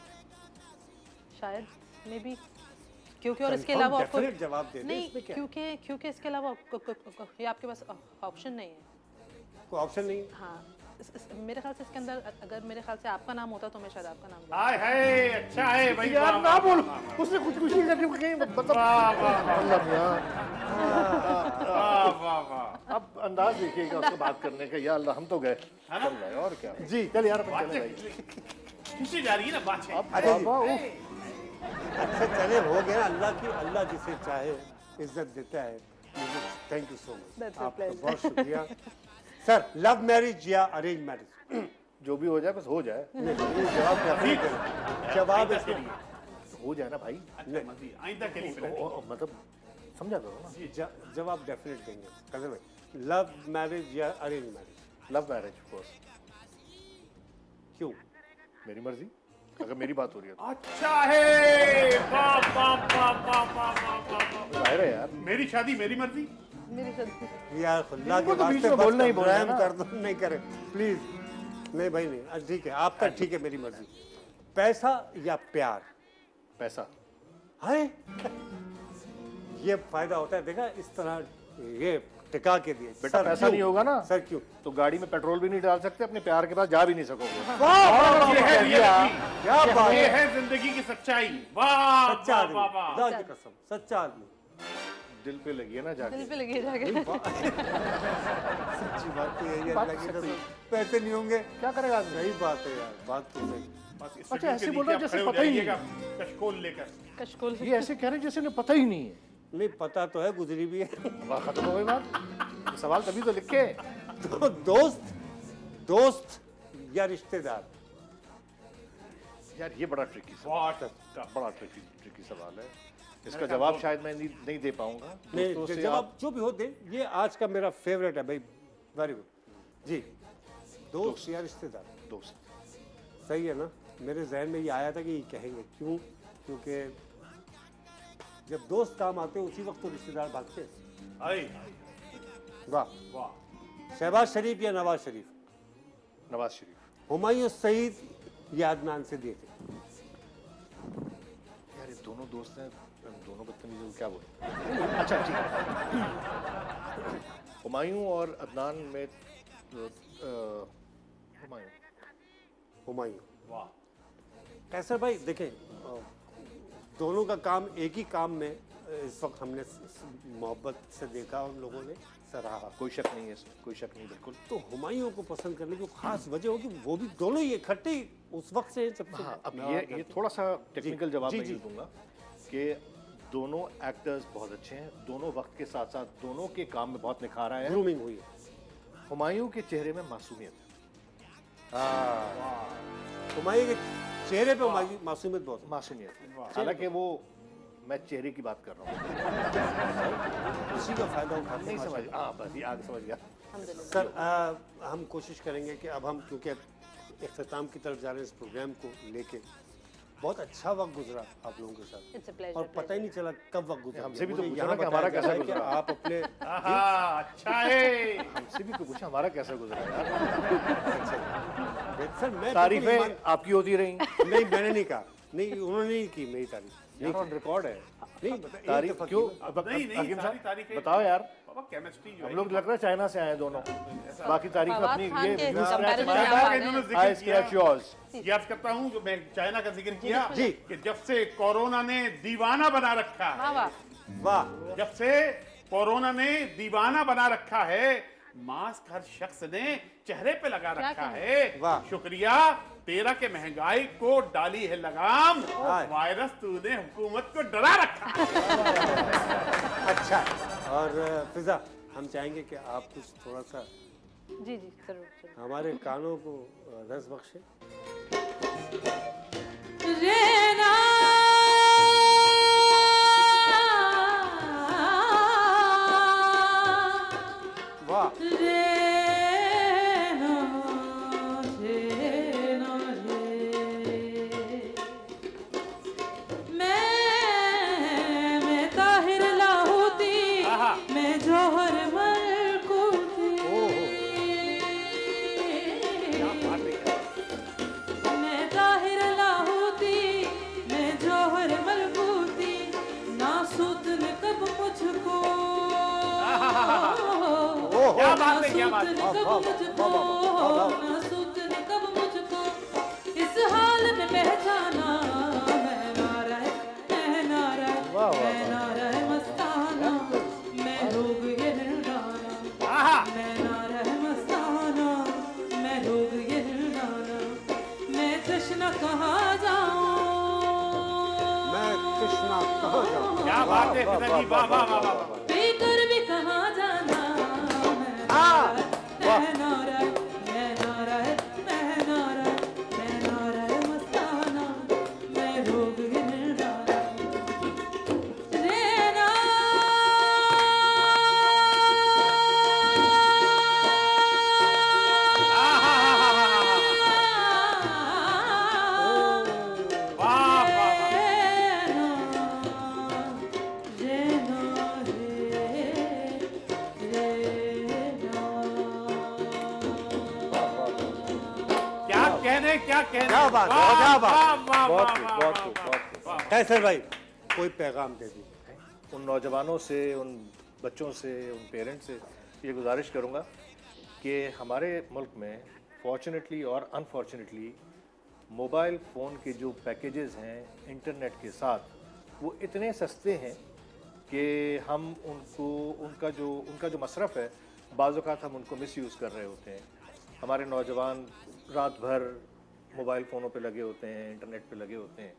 [SPEAKER 6] शायद मे बी, क्योंकि और इसके
[SPEAKER 3] Confirm,
[SPEAKER 6] अलावा आपको
[SPEAKER 3] definite जवाब दे दें,
[SPEAKER 6] नहीं,
[SPEAKER 3] इसमें क्या?
[SPEAKER 6] क्योंकि इसके अलावा ये आपके पास ऑप्शन नहीं है।
[SPEAKER 3] कोई ऑप्शन नहीं है?
[SPEAKER 6] हाँ मेरे ख्याल से इसके अंदर अगर मेरे ख्याल से आपका नाम होता तो मैं शायद आपका नाम लेती।
[SPEAKER 4] हाय हाय, अच्छा है भाई,
[SPEAKER 5] यार
[SPEAKER 4] वाह,
[SPEAKER 5] ना
[SPEAKER 4] वाह,
[SPEAKER 5] बोल,
[SPEAKER 4] वाह, वाह,
[SPEAKER 5] उसने खुदकुशी करके कहीं मतलब
[SPEAKER 4] वाह, वाह, वाह,
[SPEAKER 5] अल्लाह मियां,
[SPEAKER 4] वाह, वाह, वाह।
[SPEAKER 5] अब अंदाज देखिएगा उसको बात करने का। या अल्लाह हम तो गए,
[SPEAKER 4] है ना?
[SPEAKER 5] चल रहा है और क्या।
[SPEAKER 3] जी।
[SPEAKER 5] चल यार अपन
[SPEAKER 4] बात
[SPEAKER 5] चले भाई।
[SPEAKER 4] खींची जा रही है ना बात।
[SPEAKER 5] अब
[SPEAKER 3] अरे जी।
[SPEAKER 5] बाबा उफ,
[SPEAKER 3] अच्छा चले हो गया। अल्लाह जिसे चाहे इज्जत देता है। Thank you so much,
[SPEAKER 6] That's a
[SPEAKER 3] आपका
[SPEAKER 6] pleasure.
[SPEAKER 3] बहुत शुक्रिया। सर लव मैरिज या अरेंज मैरिज?
[SPEAKER 5] जो भी हो जाए बस हो जाए,
[SPEAKER 3] जवाब definite देना। जवाब इसके लिए
[SPEAKER 5] हो जाए ना भाई।
[SPEAKER 4] अच्छा मजी, आइंदा के लिए
[SPEAKER 5] मतलब समझा करो ना।
[SPEAKER 3] जवाब डेफिनेट देंगे कदर भाई। लव मैरिज या arrange marriage?
[SPEAKER 5] Love marriage of course,
[SPEAKER 3] क्यों?
[SPEAKER 5] मेरी मर्जी, अगर मेरी बात हो रही है तो।
[SPEAKER 4] अच्छा है, वाह वाह वाह वाह वाह वाह वाह।
[SPEAKER 5] जाहिर है यार,
[SPEAKER 4] मेरी शादी मेरी मर्जी।
[SPEAKER 6] मेरी शादी
[SPEAKER 3] यार खुल्ला के
[SPEAKER 5] इनको तो बीच
[SPEAKER 3] वास्ते
[SPEAKER 5] में
[SPEAKER 3] बस
[SPEAKER 5] बोलना ही बोलना है
[SPEAKER 3] रहम
[SPEAKER 5] ना।
[SPEAKER 3] कर दो, नहीं करे प्लीज। नहीं भाई नहीं, अच्छा ठीक है आपका, ठीक है मेरी मर्जी। पैसा या प्यार?
[SPEAKER 5] पैसा।
[SPEAKER 3] है ये फायदा होता है, देखा इस तरह ये टिका के दिए।
[SPEAKER 5] बेटा
[SPEAKER 3] सर,
[SPEAKER 5] पैसा
[SPEAKER 3] क्यों?
[SPEAKER 5] नहीं होगा ना
[SPEAKER 3] सर क्यों?
[SPEAKER 5] तो गाड़ी में पेट्रोल भी नहीं डाल सकते, अपने प्यार के पास जा भी नहीं सकोगे।
[SPEAKER 4] ये है रियलिटी,
[SPEAKER 3] क्या बात
[SPEAKER 4] ये
[SPEAKER 3] है,
[SPEAKER 4] है जिंदगी की सच्चाई। वाह
[SPEAKER 3] सच्चा
[SPEAKER 4] वाह
[SPEAKER 3] आदमी,
[SPEAKER 4] वाह वाह।
[SPEAKER 3] खुदा की कसम सच्चा आदमी।
[SPEAKER 5] दिल पे लगी है ना जाके।
[SPEAKER 6] दिल पे लगी जाके।
[SPEAKER 3] सच्ची बात तो यही है,
[SPEAKER 5] बात
[SPEAKER 3] अल्लाह की
[SPEAKER 5] सच्ची।
[SPEAKER 3] कसम। पैसे नहीं होंगे
[SPEAKER 5] क्या करेगा आदमी?
[SPEAKER 3] सही बात है यार, बात तो सही।
[SPEAKER 4] बस इस
[SPEAKER 5] अच्छा,
[SPEAKER 4] स्टूडियो
[SPEAKER 5] ऐसे
[SPEAKER 4] के
[SPEAKER 5] बोल रहे
[SPEAKER 4] नीचे
[SPEAKER 5] हो जैसे
[SPEAKER 4] आप खड़े हो
[SPEAKER 5] पता ही नहीं।
[SPEAKER 4] जाइएगा, कशकोल लेकर।
[SPEAKER 6] कशकोल
[SPEAKER 5] ये ऐसे कह रहे हैं जैसे इन्हें पता ही नहीं है।
[SPEAKER 3] नहीं पता तो है, गुजरी भी है।
[SPEAKER 5] वाह, खत्म हो गई बात। सवाल तभी तो लिखे।
[SPEAKER 3] तो दोस्त या रिश्तेदार?
[SPEAKER 5] यार ये बड़ा ट्रिकी
[SPEAKER 4] बहुत
[SPEAKER 5] सवाल, बड़ा ट्रिकी सवाल है। इसका जवाब शायद मैं नहीं दे पाऊंगा।
[SPEAKER 3] नहीं
[SPEAKER 5] दोस्तों से
[SPEAKER 3] जवाब जो भी हो दे। ये आज का मेरा फेवरेट है भाई, वेरी गुड जी। दोस्त या रिश्तेदार?
[SPEAKER 5] दोस्त।
[SPEAKER 3] सही है ना? मेरे जहन में ये आया था कि ये कहेंगे, क्यों? क्योंकि जब दोस्त काम आते हैं उसी वक्त तो रिश्तेदार भागते हैं।
[SPEAKER 4] आई
[SPEAKER 3] वाह।
[SPEAKER 4] वाह।
[SPEAKER 3] शहबाज शरीफ या नवाज शरीफ?
[SPEAKER 5] नवाज शरीफ।
[SPEAKER 3] हुमायूं सईद या अदनान सिद्दीकी?
[SPEAKER 5] यार ये दोनों दोस्त हैं, दोनों बदतमीज हैं, क्या बोले। अच्छा ठीक है, हुमायूं और अदनान में हुमायूं।
[SPEAKER 3] हुमायूं।
[SPEAKER 4] वाह।
[SPEAKER 3] कैसर भाई देखें, दोनों का काम एक ही काम में इस वक्त हमने मोहब्बत से देखा उन लोगों ने, सराहा।
[SPEAKER 5] कोई शक नहीं है इसमें, कोई शक नहीं, बिल्कुल।
[SPEAKER 3] तो हुमायूं को पसंद करने की खास वजह होगी, वो भी दोनों ही इकट्ठे उस वक्त से जब से
[SPEAKER 5] हाँ, अब
[SPEAKER 3] मैं
[SPEAKER 5] ये थोड़ा सा टेक्निकल जवाब
[SPEAKER 3] जी,
[SPEAKER 5] मैं
[SPEAKER 3] जी।
[SPEAKER 5] ये दूंगा कि दोनों एक्टर्स बहुत अच्छे हैं, दोनों वक्त के साथ साथ दोनों के काम में बहुत निखार आया है।
[SPEAKER 3] ग्रूमिंग हुई है।
[SPEAKER 5] हुमायूं के चेहरे में मासूमियत है,
[SPEAKER 3] हुमायूं के चेहरे पे मासूमियत बहुत है।
[SPEAKER 5] मासूमियत है। हालांकि वो, मैं चेहरे की बात कर रहा हूँ,
[SPEAKER 3] उसी का फायदा उठाते
[SPEAKER 5] नहीं
[SPEAKER 3] हैं
[SPEAKER 5] समझ, हाँ बस ये आगे समझ गया।
[SPEAKER 6] अल्हम्दुलिल्लाह।
[SPEAKER 3] सर हम कोशिश करेंगे कि अब हम क्योंकि इख्तिताम की तरफ जा रहे हैं इस प्रोग्राम को लेके, बहुत अच्छा वक्त गुजरा आप लोगों के साथ
[SPEAKER 6] It's a pleasure,
[SPEAKER 3] और पता ही नहीं चला कब वक्त गुजरा।
[SPEAKER 5] हमसे भी तो
[SPEAKER 3] मुझे
[SPEAKER 5] पूछो
[SPEAKER 3] यहाँ
[SPEAKER 5] ना कि हमारा
[SPEAKER 3] बताया
[SPEAKER 5] कैसा
[SPEAKER 3] जा रहा है कि
[SPEAKER 5] गुजरा।
[SPEAKER 3] आप अपने
[SPEAKER 4] आहा, अच्छा है।
[SPEAKER 5] हमसे भी तो पूछा हमारा कैसा गुजरा यार।
[SPEAKER 3] सर मैं
[SPEAKER 5] तारीफें आपकी होती रही,
[SPEAKER 3] नहीं मैंने नहीं कहा, नहीं उन्होंने नहीं की मेरी तारीफ,
[SPEAKER 5] यार ऑन रिकॉर्ड है।
[SPEAKER 3] नहीं एक
[SPEAKER 5] तारीफ
[SPEAKER 3] दफा
[SPEAKER 5] क्यों?
[SPEAKER 3] की।
[SPEAKER 5] अब
[SPEAKER 4] नहीं, नहीं,
[SPEAKER 5] हकीम
[SPEAKER 4] सारी
[SPEAKER 5] साहब
[SPEAKER 4] तारीफें-
[SPEAKER 5] बताओ यार,
[SPEAKER 4] बाबा केमिस्ट्री जो
[SPEAKER 5] हम
[SPEAKER 4] है,
[SPEAKER 5] लोग लग रहा है चाइना से आए हैं दोनों, बाकी तारीफ
[SPEAKER 6] फवाद
[SPEAKER 5] अपनी
[SPEAKER 6] खान
[SPEAKER 5] ये
[SPEAKER 6] के
[SPEAKER 5] you scratch
[SPEAKER 6] comparison
[SPEAKER 5] my
[SPEAKER 6] में
[SPEAKER 5] back,
[SPEAKER 6] आप आ
[SPEAKER 4] इन्होंने
[SPEAKER 6] गए।
[SPEAKER 4] जिक्र
[SPEAKER 5] I scratch
[SPEAKER 4] किया।
[SPEAKER 5] yours।
[SPEAKER 4] याद करता हूँ जो मैं चाइना का जिक्र किया
[SPEAKER 3] जी।
[SPEAKER 4] कि जब से कोरोना ने दीवाना बना रखा
[SPEAKER 6] वाह
[SPEAKER 4] है,
[SPEAKER 6] वाह।
[SPEAKER 3] वाह
[SPEAKER 4] जब से कोरोना ने दीवाना बना रखा है, मास्क हर शख्स ने चेहरे पे लगा
[SPEAKER 6] क्या
[SPEAKER 4] रखा
[SPEAKER 6] कहें?
[SPEAKER 4] है।
[SPEAKER 3] वाह।
[SPEAKER 4] शुक्रिया तेरा के महंगाई को डाली है लगाम,
[SPEAKER 3] हाँ।
[SPEAKER 4] वायरस तूने हुकूमत को डरा रखा है।
[SPEAKER 3] अच्छा। और फिजा हम चाहेंगे कि आप कुछ थोड़ा सा
[SPEAKER 6] जी जी जरूर जरूर।
[SPEAKER 3] हमारे कानों को रस बख्शे।
[SPEAKER 6] रेना
[SPEAKER 3] वाह
[SPEAKER 6] रेना रेना रे मैं ताहिर लाहौती
[SPEAKER 4] आहा।
[SPEAKER 6] मैं जौहर मलकूती मैं ताहिर लाहौती मैं जौहर मलकूती नासूत ने कब मुझको
[SPEAKER 4] क्या बात है, क्या बात है।
[SPEAKER 6] नासूत ने कब मुझको इस हाल में पहचाना मैं नारा मैं नारा मैं नारा मस्ताना मैं लोग ये हिरडाना
[SPEAKER 4] आहा।
[SPEAKER 6] मैं नारा मस्ताना मैं लोग ये हिरडाना मैं कृष्ण कहाँ जाऊं
[SPEAKER 3] मैं कृष्णा कहाँ जाऊँ।
[SPEAKER 4] क्या बात है फिजा जी, वाह वाह वाह वाह।
[SPEAKER 6] पीकर भी कहाँ जाना मैं नारा मैं नारा मैं नारा मैं नारा मस्ताना मैं रोग हिरडाना रेना
[SPEAKER 4] वाह वाह वाह। क्या कहने, क्या कहने।
[SPEAKER 3] क्या बात है,
[SPEAKER 4] वाह,
[SPEAKER 3] क्या बात।
[SPEAKER 4] वाह, वाह,
[SPEAKER 5] बहुत
[SPEAKER 4] वाह,
[SPEAKER 5] खूब,
[SPEAKER 4] वाह,
[SPEAKER 5] बहुत
[SPEAKER 4] वाह,
[SPEAKER 5] खूब,
[SPEAKER 4] वाह,
[SPEAKER 5] बहुत खूब।
[SPEAKER 4] वाह।
[SPEAKER 3] कैसर भाई कोई पैगाम दे दीजिए।
[SPEAKER 5] उन नौजवानों से, उन बच्चों से, उन पेरेंट्स से ये गुजारिश करूँगा कि हमारे मुल्क में फॉर्चुनेटली और अनफॉर्चुनेटली मोबाइल फ़ोन के जो पैकेजेस हैं इंटरनेट के साथ, वो इतने सस्ते हैं कि हम उनको उनका जो मसरफ़ है बाज़ औक़ात हम उनको मिसयूज़ कर रहे होते हैं। हमारे नौजवान रात भर मोबाइल फ़ोनों पे लगे होते हैं, इंटरनेट पे लगे होते हैं,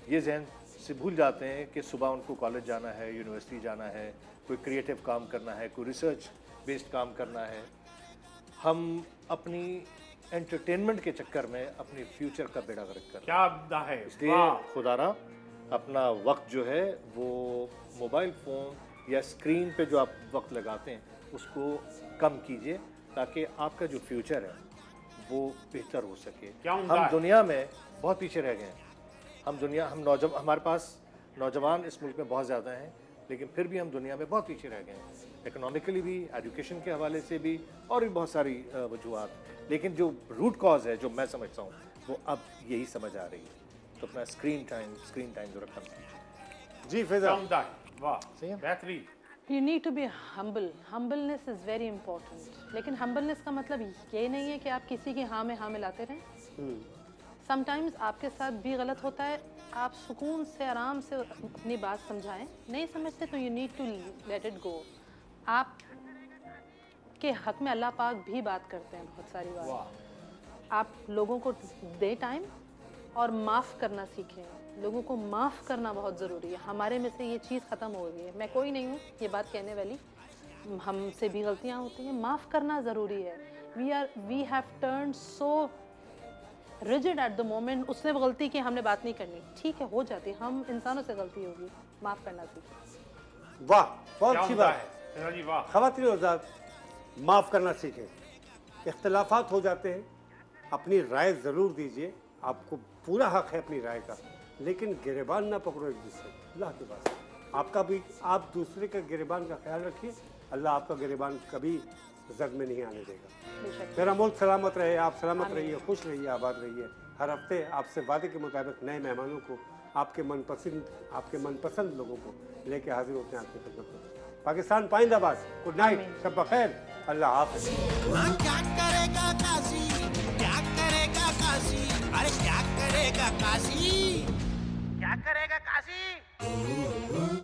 [SPEAKER 5] ये जहन से भूल जाते हैं कि सुबह उनको कॉलेज जाना है, यूनिवर्सिटी जाना है, कोई क्रिएटिव काम करना है, कोई रिसर्च बेस्ड काम करना है। हम अपनी एंटरटेनमेंट के चक्कर में अपने फ्यूचर का बेड़ा गर्क कर रहे हैं।
[SPEAKER 4] क्या अब्दा है,
[SPEAKER 5] इसलिए
[SPEAKER 4] वाह।
[SPEAKER 5] खुदारा अपना वक्त जो है वो मोबाइल फ़ोन या स्क्रीन पे जो आप वक्त लगाते हैं उसको कम कीजिए ताकि आपका जो फ्यूचर है वो बेहतर हो सके।
[SPEAKER 4] क्या उम्दा
[SPEAKER 5] हम
[SPEAKER 4] है।
[SPEAKER 5] दुनिया में बहुत पीछे रह गए हैं। हमारे पास नौजवान इस मुल्क में बहुत ज़्यादा हैं, लेकिन फिर भी हम दुनिया में बहुत पीछे रह गए हैं, इकोनॉमिकली भी, एजुकेशन के हवाले से भी, और भी बहुत सारी वजूहत। लेकिन जो रूट कॉज है, जो मैं समझता हूँ, वो अब यही समझ आ रही है। तो अपना स्क्रीन टाइम जो रखना कीजिए।
[SPEAKER 3] जी
[SPEAKER 4] क्या
[SPEAKER 3] फिजा
[SPEAKER 4] उम्दा है, वाह,
[SPEAKER 5] सही है।
[SPEAKER 4] बेहतरीन।
[SPEAKER 6] You need to be humble. Humbleness is very important. लेकिन humbleness का मतलब ये नहीं है कि आप किसी की हाँ में हाँ मिलाते रहें। Sometimes आपके साथ भी गलत होता है, आप सुकून से आराम से अपनी बात समझाएं। नहीं समझते तो you need to let it go. आप उसके हक में अल्लाह पाक भी बात करते हैं बहुत सारी बात। आप लोगों को दे टाइम और माफ़ करना सीखें। लोगों को माफ़ करना बहुत ज़रूरी है। हमारे में से ये चीज़ ख़त्म हो गई है। मैं कोई नहीं हूँ ये बात कहने वाली, हमसे भी गलतियाँ होती हैं, माफ़ करना ज़रूरी है। We have turn so rigid at the moment. उसने वो गलती की, हमने बात नहीं करनी, ठीक है हो जाती है, हम इंसानों से गलती होगी, माफ़ करना सीखें।
[SPEAKER 3] वाह, बहुत
[SPEAKER 4] क्या
[SPEAKER 3] अच्छी
[SPEAKER 4] उम्दा
[SPEAKER 3] बात
[SPEAKER 4] है सेहरा जी, वाह।
[SPEAKER 3] ख़वातीन और हज़रात, माफ़ करना सीखें। इख्तलाफात हो जाते हैं, अपनी राय ज़रूर दीजिए, आपको पूरा हक है अपनी राय का, लेकिन गिरेबान ना पकड़ो एक दूसरे को। अल्लाह के पास आपका भी, आप दूसरे का गिरेबान का ख्याल रखिए, अल्लाह आपका गिरेबान कभी जद में नहीं आने देगा।
[SPEAKER 6] बेशक।
[SPEAKER 3] मेरा मुल्क सलामत रहे, आप सलामत रहिए, खुश रहिए, आबाद रहिए। हर हफ्ते आपसे वादे के मुताबिक नए मेहमानों को, आपके मनपसंद लोगों को लेके हाजिर होते हैं आपकी खिदमत में। पाकिस्तान पाइंदाबाद। गुड नाइट, शब बखैर, अल्लाह हाफ़िज़।
[SPEAKER 2] हाँ, क्या करेगा काशी, क्या करेगा काशी, अरे क्या करेगा काशी।